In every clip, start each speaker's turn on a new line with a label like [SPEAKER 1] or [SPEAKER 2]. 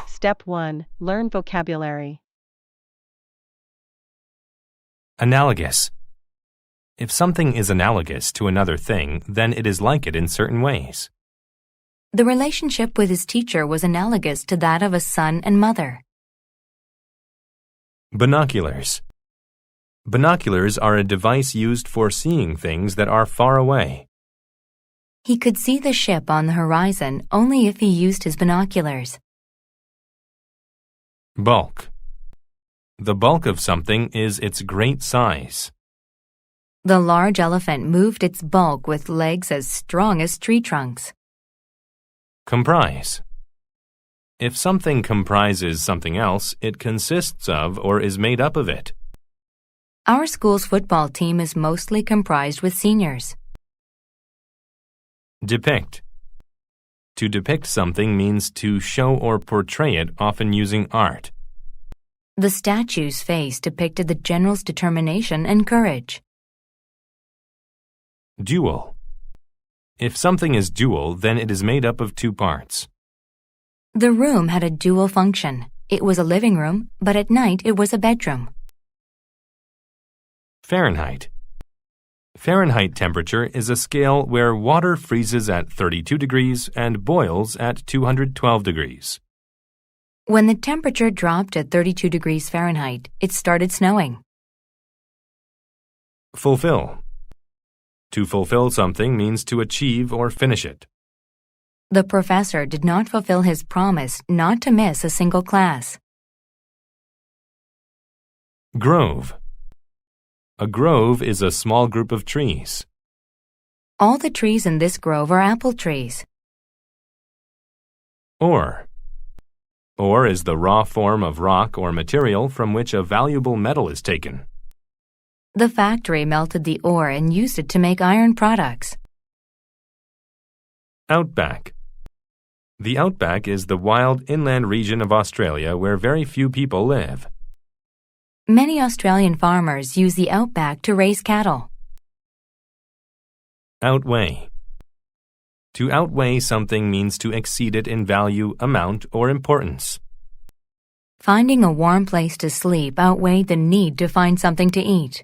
[SPEAKER 1] Step 1. Learn vocabulary.
[SPEAKER 2] Analogous. If something is analogous to another thing, then it is like it in certain ways.
[SPEAKER 3] The relationship with his teacher was analogous to that of a son and mother.
[SPEAKER 2] Binoculars. Binoculars are a device used for seeing things that are far away.
[SPEAKER 3] He could see the ship on the horizon only if he used his binoculars.
[SPEAKER 2] Bulk. The bulk of something is its great size.
[SPEAKER 3] The large elephant moved its bulk with legs as strong as tree trunks.
[SPEAKER 2] Comprise. If something comprises something else, it consists of or is made up of it.
[SPEAKER 3] Our school's football team is mostly comprised with seniors.
[SPEAKER 2] Depict. To depict something means to show or portray it, often using art.
[SPEAKER 3] The statue's face depicted the general's determination and courage.
[SPEAKER 2] Dual. If something is dual, then it is made up of two parts.
[SPEAKER 3] The room had a dual function. It was a living room, but at night it was a bedroom.
[SPEAKER 2] Fahrenheit. Fahrenheit temperature is a scale where water freezes at 32 degrees and boils at 212 degrees.
[SPEAKER 3] When the temperature dropped at 32 degrees Fahrenheit, it started snowing.
[SPEAKER 2] Fulfill. To fulfill something means to achieve or finish it.
[SPEAKER 3] The professor did not fulfill his promise not to miss a single class.
[SPEAKER 2] Grove. A grove is a small group of trees.
[SPEAKER 3] All the trees in this grove are apple trees.
[SPEAKER 2] Ore. Ore is the raw form of rock or material from which a valuable metal is taken.
[SPEAKER 3] The factory melted the ore and used it to make iron products.
[SPEAKER 2] Outback. The outback is the wild inland region of Australia where very few people live.
[SPEAKER 3] Many Australian farmers use the outback to raise cattle.
[SPEAKER 2] Outweigh. To outweigh something means to exceed it in value, amount, or importance.
[SPEAKER 3] Finding a warm place to sleep outweighed the need to find something to eat.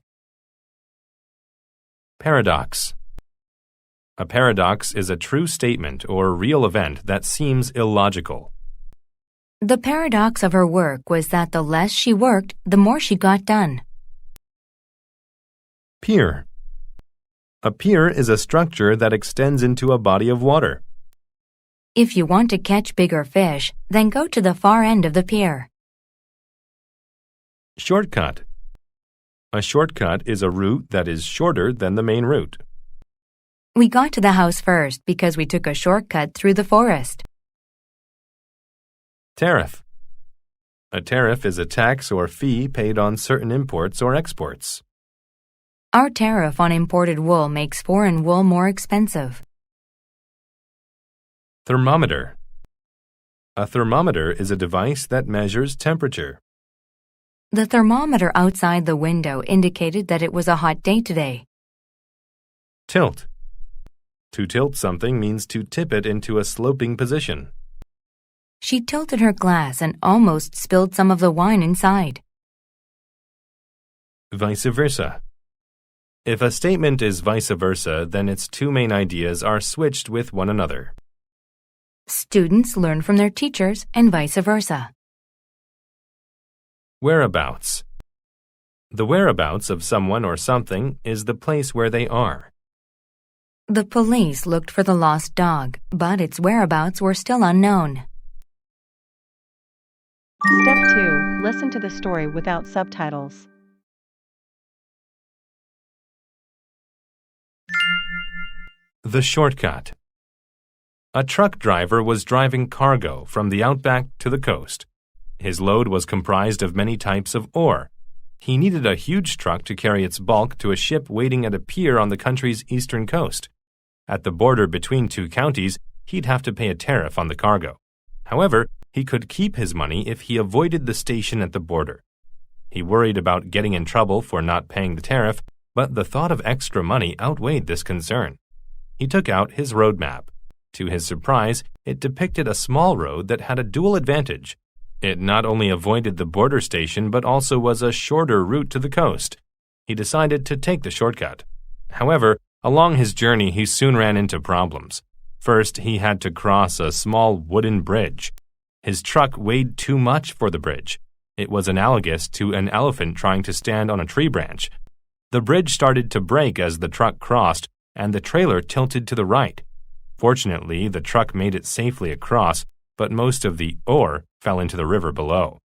[SPEAKER 2] Paradox. A paradox is a true statement or real event that seems illogical.
[SPEAKER 3] The paradox of her work was that the less she worked, the more she got done.
[SPEAKER 2] Pier. A pier is a structure that extends into a body of water.
[SPEAKER 3] If you want to catch bigger fish, then go to the far end of the pier.
[SPEAKER 2] Shortcut. A shortcut is a route that is shorter than the main route.
[SPEAKER 3] We got to the house first because we took a shortcut through the forest.
[SPEAKER 2] Tariff. A tariff is a tax or fee paid on certain imports or exports.
[SPEAKER 3] Our tariff on imported wool makes foreign wool more expensive.
[SPEAKER 2] Thermometer. A thermometer is a device that measures temperature.
[SPEAKER 3] The thermometer outside the window indicated that it was a hot day today.
[SPEAKER 2] Tilt. To tilt something means to tip it into a sloping position.
[SPEAKER 3] She tilted her glass and almost spilled some of the wine inside.
[SPEAKER 2] Vice versa. If a statement is vice versa, then its two main ideas are switched with one another.
[SPEAKER 3] Students learn from their teachers and vice versa.
[SPEAKER 2] Whereabouts. The whereabouts of someone or something is the place where they are.
[SPEAKER 3] The police looked for the lost dog, but its whereabouts were still unknown.
[SPEAKER 1] Step 2. Listen to the story without subtitles.
[SPEAKER 2] The shortcut. A truck driver was driving cargo from the outback to the coast. His load was comprised of many types of ore. He needed a huge truck to carry its bulk to a ship waiting at a pier on the country's eastern coast. At the border between two counties, he'd have to pay a tariff on the cargo. However, he could keep his money if he avoided the station at the border. He worried about getting in trouble for not paying the tariff, but the thought of extra money outweighed this concern. He took out his road map. To his surprise, it depicted a small road that had a dual advantage. It not only avoided the border station but also was a shorter route to the coast. He decided to take the shortcut. However, along his journey he soon ran into problems. First, he had to cross a small wooden bridge. His truck weighed too much for the bridge. It was analogous to an elephant trying to stand on a tree branch. The bridge started to break as the truck crossed, and the trailer tilted to the right. Fortunately, the truck made it safely across, but most of the ore fell into the river below.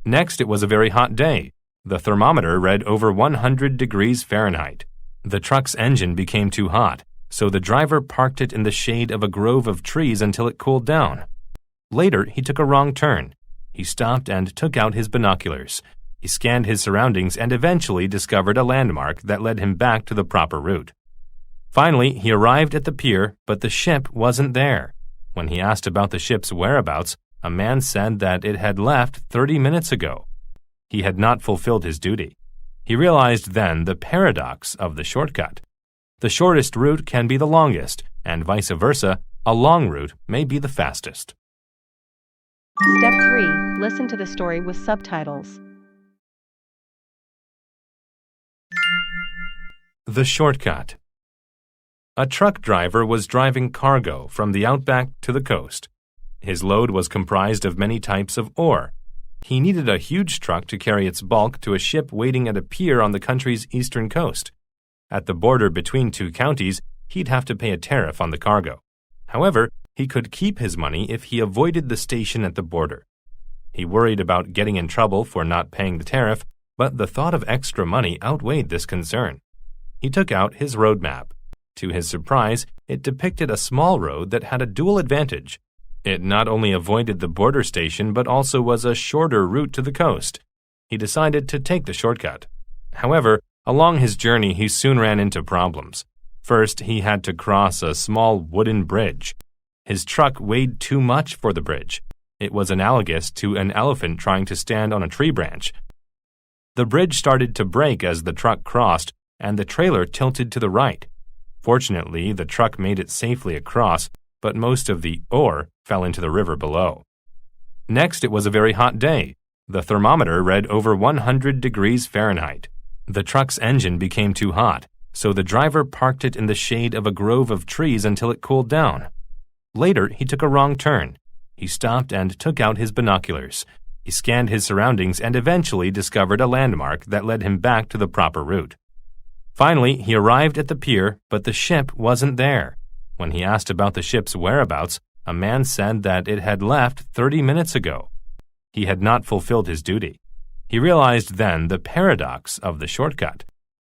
[SPEAKER 2] Next, it was a very hot day. The thermometer read over 100 degrees Fahrenheit. The truck's engine became too hot, so the driver parked it in the shade of a grove of trees until it cooled down. Later, he took a wrong turn. He stopped and took out his binoculars. He scanned his surroundings and eventually discovered a landmark that led him back to the proper route. Finally, he arrived at the pier, but the ship wasn't there. When he asked about the ship's whereabouts, a man said that it had left 30 minutes ago. He had not fulfilled his duty. He realized then the paradox of the shortcut. The shortest route can be the longest, and vice versa, a long route may be the fastest.
[SPEAKER 1] Step 3. Listen to the story with subtitles.
[SPEAKER 2] The shortcut. A truck driver was driving cargo from the outback to the coast. His load was comprised of many types of ore. He needed a huge truck to carry its bulk to a ship waiting at a pier on the country's eastern coast. At the border between two counties, he'd have to pay a tariff on the cargo. However, he could keep his money if he avoided the station at the border. He worried about getting in trouble for not paying the tariff, but the thought of extra money outweighed this concern. He took out his road map. To his surprise, it depicted a small road that had a dual advantage. It not only avoided the border station but also was a shorter route to the coast. He decided to take the shortcut. However, along his journey he soon ran into problems. First, he had to cross a small wooden bridge. His truck weighed too much for the bridge. It was analogous to an elephant trying to stand on a tree branch. The bridge started to break as the truck crossed, and the trailer tilted to the right. Fortunately, the truck made it safely across, but most of the ore fell into the river below. Next, it was a very hot day. The thermometer read over 100 degrees Fahrenheit. The truck's engine became too hot, so the driver parked it in the shade of a grove of trees until it cooled down. Later, he took a wrong turn. He stopped and took out his binoculars. He scanned his surroundings and eventually discovered a landmark that led him back to the proper route. Finally, he arrived at the pier, but the ship wasn't there. When he asked about the ship's whereabouts, a man said that it had left 30 minutes ago. He had not fulfilled his duty. He realized then the paradox of the shortcut.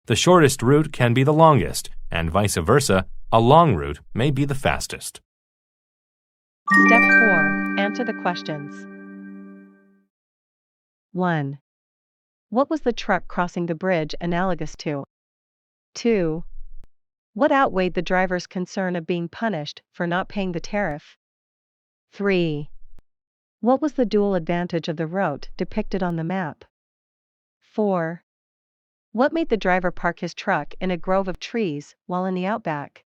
[SPEAKER 2] The shortest route can be the longest, and vice versa, a long route may be the fastest.
[SPEAKER 1] Step 4. Answer the questions. 1. What was the truck crossing the bridge analogous to? 2. What outweighed the driver's concern of being punished for not paying the tariff? 3. What was the dual advantage of the route depicted on the map? 4. What made the driver park his truck in a grove of trees while in the outback?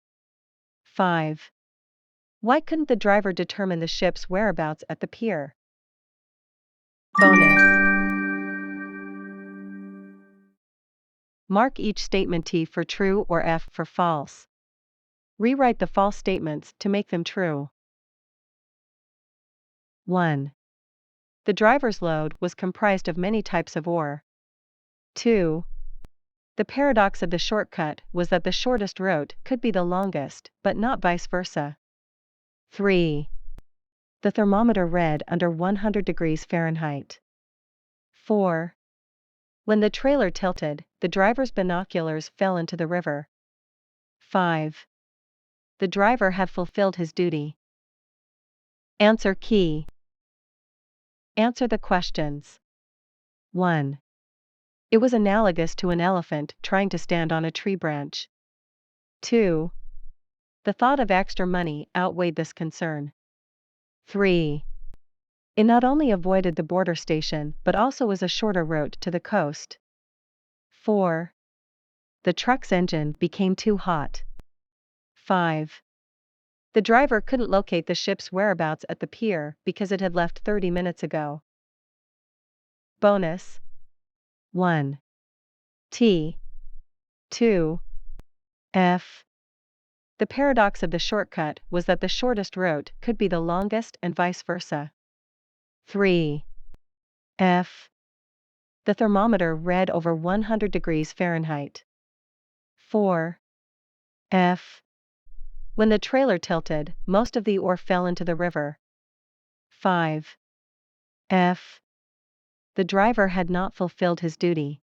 [SPEAKER 1] 5. Why couldn't the driver determine the ship's whereabouts at the pier? Bonus. Mark each statement T for true or F for false. Rewrite the false statements to make them true. 1. The driver's load was comprised of many types of ore. 2. The paradox of the shortcut was that the shortest route could be the longest, but not vice versa. 3. The thermometer read under 100 degrees Fahrenheit. 4. When the trailer tilted, the driver's binoculars fell into the river. 5. The driver had fulfilled his duty. Answer key. Answer the questions. 1. It was analogous to an elephant trying to stand on a tree branch. 2. The thought of extra money outweighed this concern. 3. It not only avoided the border station but also was a shorter route to the coast. 4. The truck's engine became too hot. 5. The driver couldn't locate the ship's whereabouts at the pier because it had left 30 minutes ago. Bonus 1. T. 2. F. The paradox of the shortcut was that the shortest route could be the longest and vice versa. 3. F. The thermometer read over 100 degrees Fahrenheit. 4. F. When the trailer tilted, most of the ore fell into the river. 5. F. The driver had not fulfilled his duty.